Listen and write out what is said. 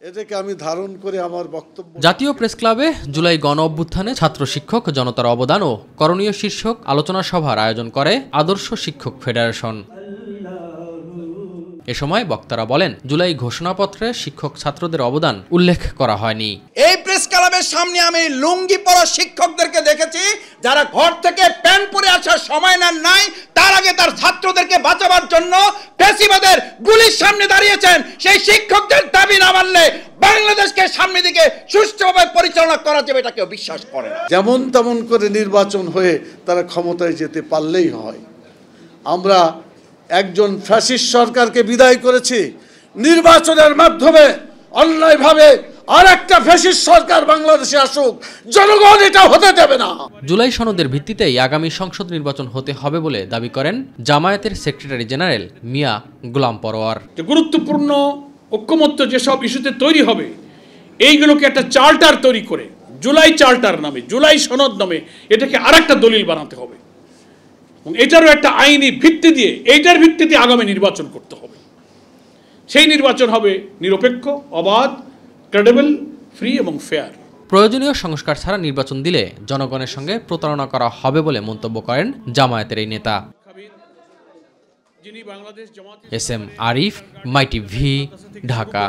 এটাকে আমি ধারণ করে আমার বক্তব্য। জাতীয় প্রেস ক্লাবে জুলাই গণ অভ্যুত্থানে ছাত্র শিক্ষক জনতার অবদান ও করণীয় শীর্ষক আলোচনা সভার আয়োজন করে আদর্শ শিক্ষক ফেডারেশন। এ সময় বক্তারা বলেন, জুলাই ঘোষণাপত্রে শিক্ষক ছাত্রদের অবদান উল্লেখ করা হয়নি। এই প্রেস ক্লাবের সামনে আমি লুঙ্গি পরা শিক্ষকদেরকে দেখেছি, যারা ঘর থেকে প্যান্ট পরে আসার সময় নেন নাই, তার আগে তার ছাত্রদেরকে বাঁচাবার জন্য ফ্যাসিবাদের গুলির সামনে দাঁড়িয়েছেন। সেই শিক্ষকদের দাবি না মানলে বাংলাদেশকে সামনের দিকে সুষ্ঠুভাবে পরিচালনা করা যাবে এটা কেউ বিশ্বাস করে না। যেমন তেমন করে নির্বাচন হয়ে তারা ক্ষমতায় যেতে পারলেই হয়। আমরা একজন ফ্যাসিস্ট সরকারকে বিদায় করেছি, নির্বাচনের মাধ্যমে অন্যায়ভাবে আর একটা ফ্যাসিস্ট সরকার বাংলাদেশে আসুক, জনগণ এটা হতে দেবে না। জুলাই সনদের ভিত্তিতেই আগামী সংসদ নির্বাচন হতে হবে বলে দাবি করেন জামায়াতের সেক্রেটারি জেনারেল মিয়া গোলাম পরোয়ার। গুরুত্বপূর্ণ ঐক্যমত্য যেসব ইস্যুতে তৈরি হবে, এইগুলোকে একটা চার্টার তৈরি করে জুলাই চার্টার নামে, জুলাই সনদ নামে এটাকে আরেকটা দলিল বানাতে হবে এবং এটারও একটা আইনি ভিত্তি দিয়ে, এইটার ভিত্তিতে আগামী নির্বাচন করতে হবে। সেই নির্বাচন হবে নিরপেক্ষ, অবাধ, ক্রেডিবল, ফ্রি এবং ফেয়ার। প্রয়োজনীয় সংস্কার ছাড়া নির্বাচন দিলে জনগণের সঙ্গে প্রতারণা করা হবে বলে মন্তব্য করেন জামায়াতের এই নেতা। এস এম আরিফ, মাই টিভি, ঢাকা।